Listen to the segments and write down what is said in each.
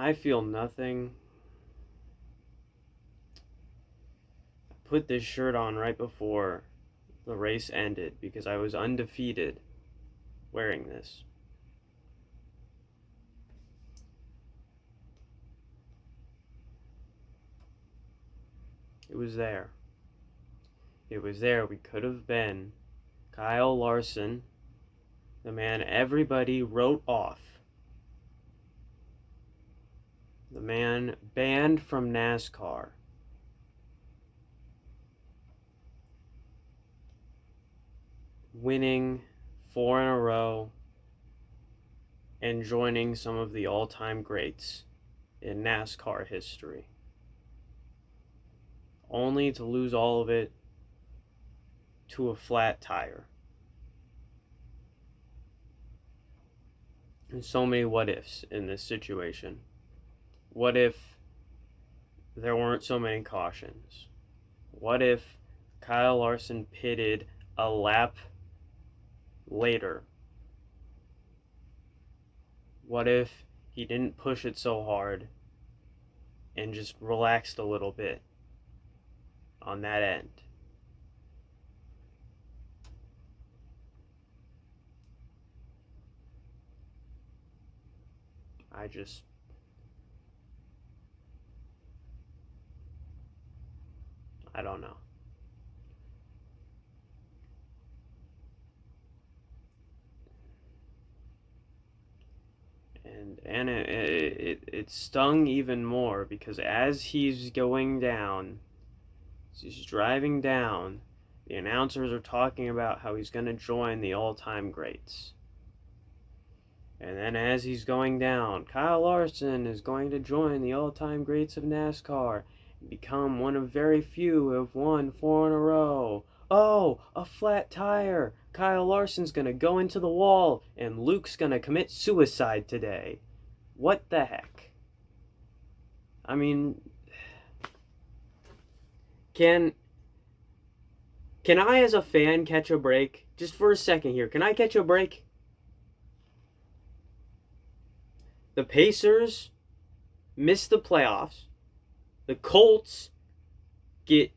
I feel nothing. I put this shirt on right before the race ended because I was undefeated wearing this. It was there. It was there. We could have been Kyle Larson, the man everybody wrote off, the man banned from NASCAR, winning 4 in a row and joining some of the all-time greats in NASCAR history, only to lose all of it to a flat tire. There's so many what ifs in this situation. What if there weren't so many cautions? What if Kyle Larson pitted a lap later? What if he didn't push it so hard and just relaxed a little bit on that end? I don't know. And it stung even more because as he's going down, as he's driving down, the announcers are talking about how he's going to join the all-time greats. And then as he's going down, Kyle Larson is going to join the all-time greats of NASCAR and become one of very few who have won 4 in a row. Oh, a flat tire. Kyle Larson's going to go into the wall and Luke's going to commit suicide today. What the heck? I mean, can I as a fan catch a break? Just for a second here. Can I catch a break? The Pacers miss the playoffs. The Colts get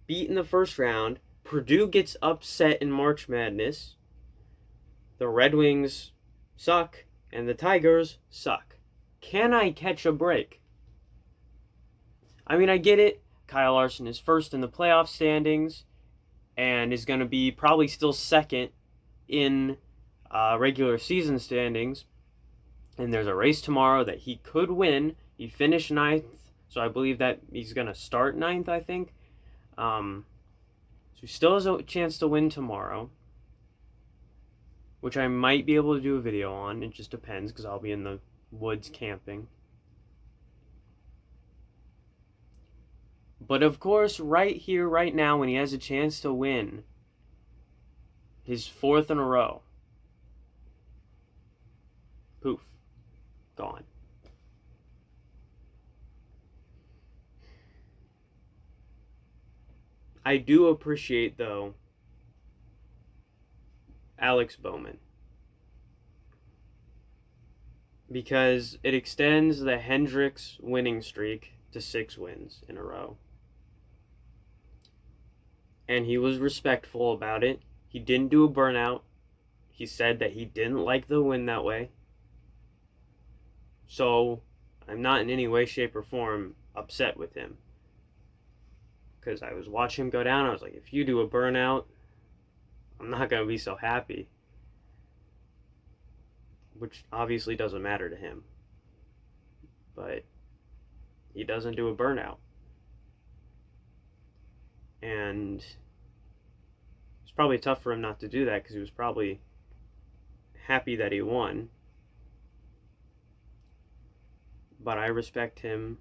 beat in the first round. Purdue gets upset in March Madness. The Red Wings suck, and the Tigers suck. Can I catch a break? I mean, I get it. Kyle Larson is first in the playoff standings and is going to be probably still second in regular season standings. And there's a race tomorrow that he could win. He finished 9th, so I believe that he's going to start 9th, I think. So he still has a chance to win tomorrow, which I might be able to do a video on. It just depends because I'll be in the woods camping. But of course, right here, right now, when he has a chance to win his 4th in a row, poof, gone. I do appreciate, though, Alex Bowman, because it extends the Hendricks winning streak to 6 wins in a row. And he was respectful about it. He didn't do a burnout. He said that he didn't like the win that way. So I'm not in any way, shape, or form upset with him. Because I was watching him go down. I was like, if you do a burnout, I'm not going to be so happy. Which obviously doesn't matter to him. But he doesn't do a burnout. And it's probably tough for him not to do that because he was probably happy that he won. But I respect him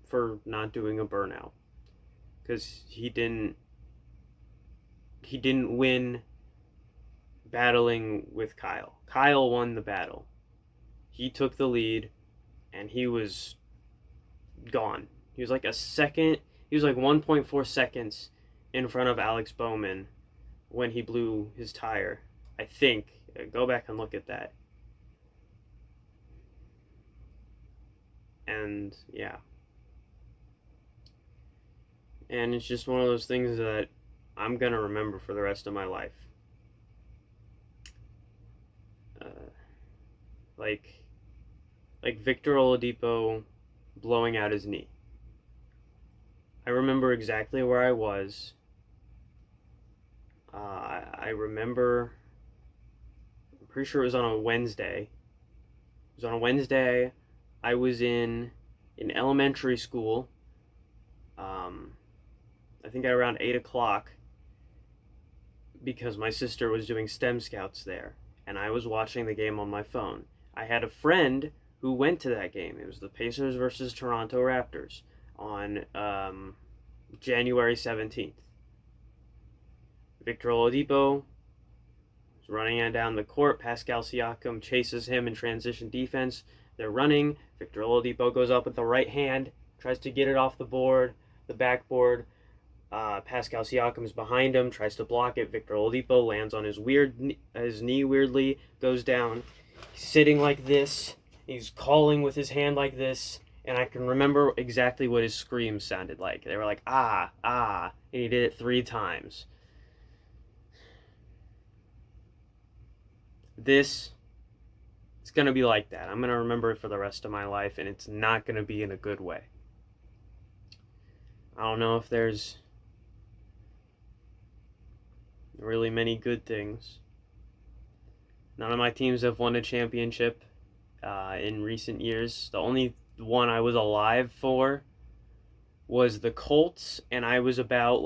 for not doing a burnout because he didn't win battling with Kyle. Kyle won the battle. He took the lead and he was gone. He was like 1.4 seconds in front of Alex Bowman when he blew his tire. I think. Go back and look at that. And yeah. And it's just one of those things that I'm going to remember for the rest of my life. Uh, like Victor Oladipo blowing out his knee. I remember exactly where I was. I remember, I'm pretty sure it was on a Wednesday. It was on a Wednesday. I was in elementary school. I think at around 8 o'clock, because my sister was doing STEM Scouts there, and I was watching the game on my phone. I had a friend who went to that game. It was the Pacers versus Toronto Raptors on January 17th. Victor Oladipo is running down the court. Pascal Siakam chases him in transition defense. They're running. Victor Oladipo goes up with the right hand, tries to get it off the backboard. Pascal Siakam is behind him, tries to block it. Victor Oladipo lands on his knee weirdly, goes down. He's sitting like this. He's calling with his hand like this. And I can remember exactly what his screams sounded like. They were like, ah, ah. And he did it 3 times. It's going to be like that. I'm going to remember it for the rest of my life, and it's not going to be in a good way. I don't know if there's really many good things. None of my teams have won a championship in recent years. The only one I was alive for was the Colts, and I was about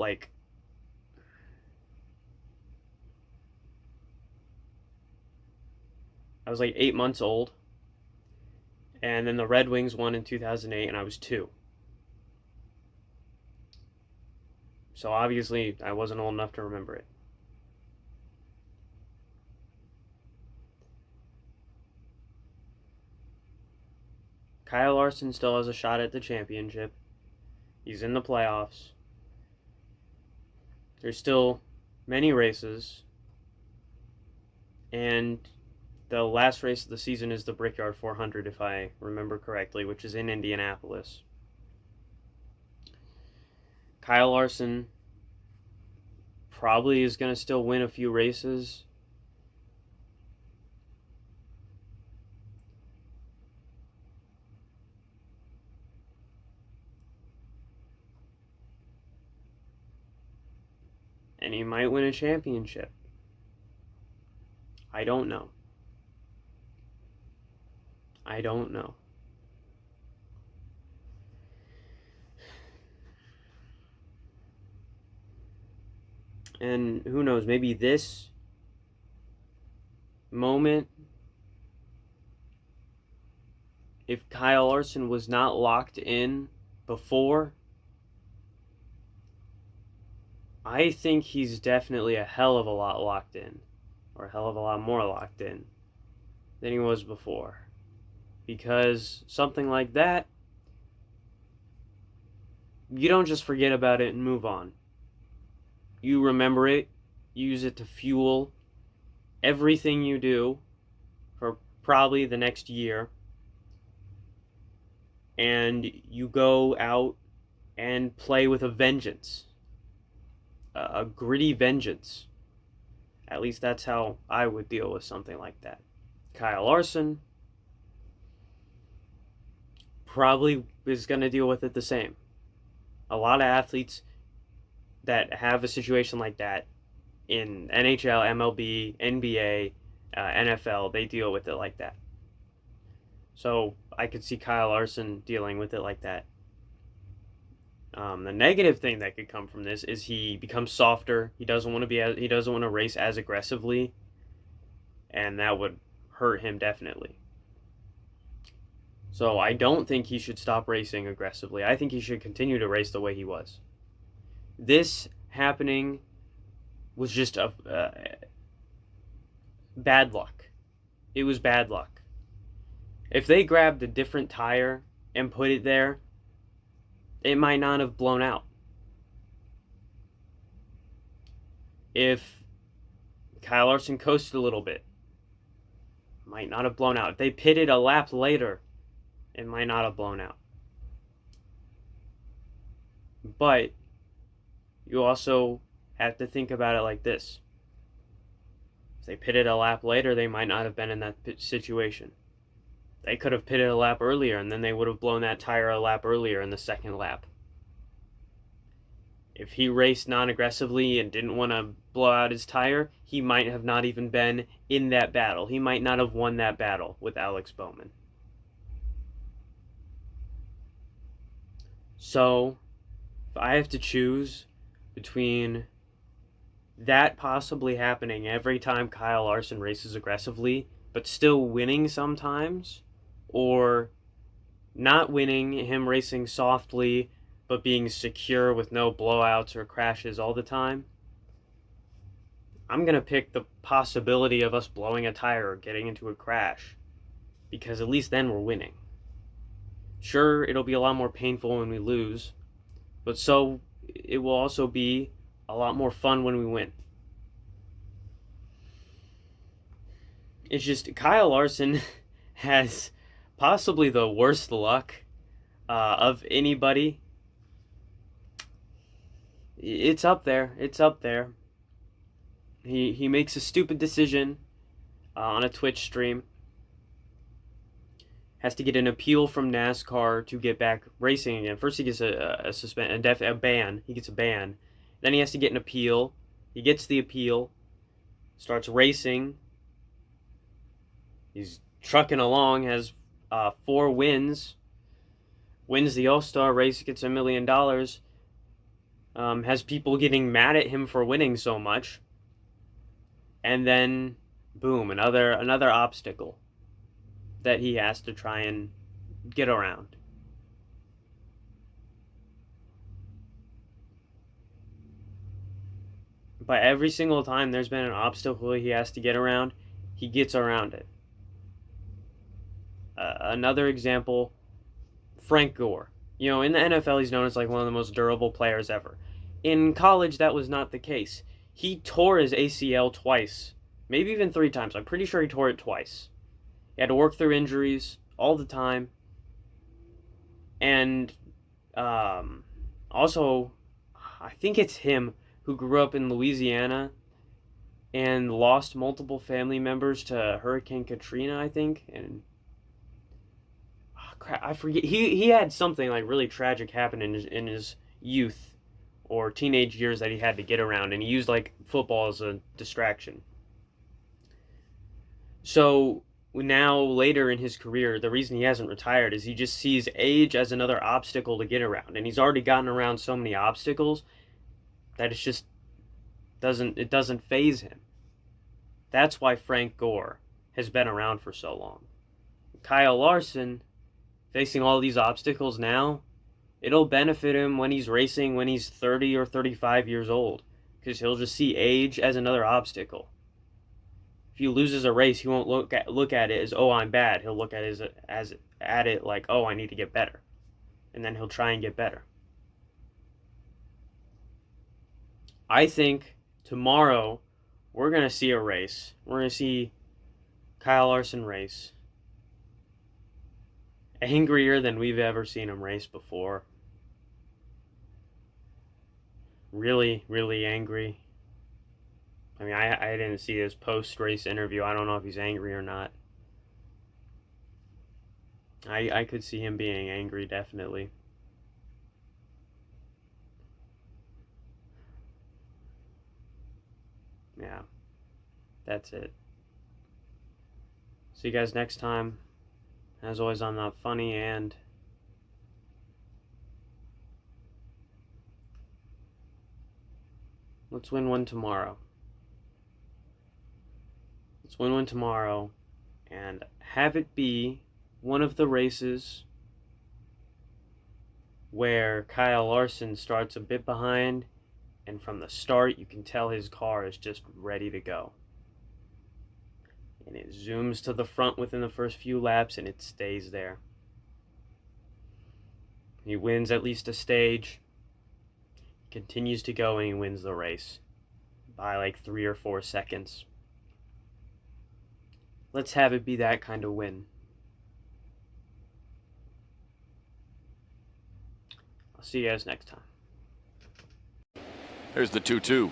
I was 8 months old. And then the Red Wings won in 2008, and I was 2. So obviously, I wasn't old enough to remember it. Kyle Larson still has a shot at the championship. He's in the playoffs. There's still many races. And the last race of the season is the Brickyard 400, if I remember correctly, which is in Indianapolis. Kyle Larson probably is going to still win a few races. And he might win a championship. I don't know. And who knows, maybe this moment, if Kyle Larson was not locked in before, I think he's definitely a hell of a lot locked in, or a hell of a lot more locked in than he was before. Because something like that, you don't just forget about it and move on. You remember it, use it to fuel everything you do for probably the next year, and you go out and play with a vengeance, a gritty vengeance. At least that's how I would deal with something like that. Kyle Larson probably is going to deal with it the same. A lot of athletes that have a situation like that in NHL, MLB, NBA, NFL, they deal with it like that. So I could see Kyle Larson dealing with it like that. The negative thing that could come from this is he becomes softer. He doesn't want to race as aggressively, and that would hurt him definitely. So I don't think he should stop racing aggressively. I think he should continue to race the way he was. This happening was just bad luck. It was bad luck. If they grabbed a different tire and put it there, it might not have blown out. If Kyle Larson coasted a little bit, might not have blown out. If they pitted a lap later, it might not have blown out. But you also have to think about it like this. If they pitted a lap later, they might not have been in that situation. They could have pitted a lap earlier, and then they would have blown that tire a lap earlier in the second lap. If he raced non-aggressively and didn't want to blow out his tire, he might have not even been in that battle. He might not have won that battle with Alex Bowman. So, if I have to choose between that possibly happening every time Kyle Larson races aggressively, but still winning sometimes, or not winning, him racing softly, but being secure with no blowouts or crashes all the time, I'm going to pick the possibility of us blowing a tire or getting into a crash, because at least then we're winning. Sure, it'll be a lot more painful when we lose, but so it will also be a lot more fun when we win. It's just Kyle Larson has possibly the worst luck of anybody. It's up there. It's up there. He makes a stupid decision on a Twitch stream. Has to get an appeal from NASCAR to get back racing again. First, he gets a ban. He gets a ban. Then he has to get an appeal. He gets the appeal. Starts racing. He's trucking along. Has 4 wins. Wins the All-Star race. Gets $1 million. Has people getting mad at him for winning so much. And then, boom, another obstacle that he has to try and get around. But every single time there's been an obstacle he has to get around, he gets around it. Another example, Frank Gore. You know, in the NFL, he's known as like one of the most durable players ever. In college, that was not the case. He tore his ACL twice, maybe even 3 times. I'm pretty sure he tore it twice. He had to work through injuries all the time. And also, I think it's him who grew up in Louisiana and lost multiple family members to Hurricane Katrina, I think. And crap, I forget. He had something like really tragic happen in his youth or teenage years that he had to get around, and he used like football as a distraction. So now later in his career, the reason he hasn't retired is he just sees age as another obstacle to get around, and he's already gotten around so many obstacles that it just doesn't faze him. That's why Frank Gore has been around for so long. Kyle Larson, facing all these obstacles now, it'll benefit him when he's racing when he's 30 or 35 years old, because he'll just see age as another obstacle. If he loses a race, he won't look at it as, oh, I'm bad. He'll look at it like, oh, I need to get better. And then he'll try and get better. I think tomorrow we're going to see a race. We're going to see Kyle Larson race. Angrier than we've ever seen him race before. Really, really angry. I mean, I didn't see his post-race interview. I don't know if he's angry or not. I could see him being angry, definitely. Yeah, that's it. See you guys next time. As always, I'm not funny, and let's win one tomorrow. Let's win one tomorrow, and have it be one of the races where Kyle Larson starts a bit behind, and from the start you can tell his car is just ready to go. And it zooms to the front within the first few laps, and it stays there. He wins at least a stage, continues to go, and he wins the race by like 3 or 4 seconds. Let's have it be that kind of win. I'll see you guys next time. There's the 2-2.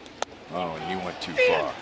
Oh, and he went too far.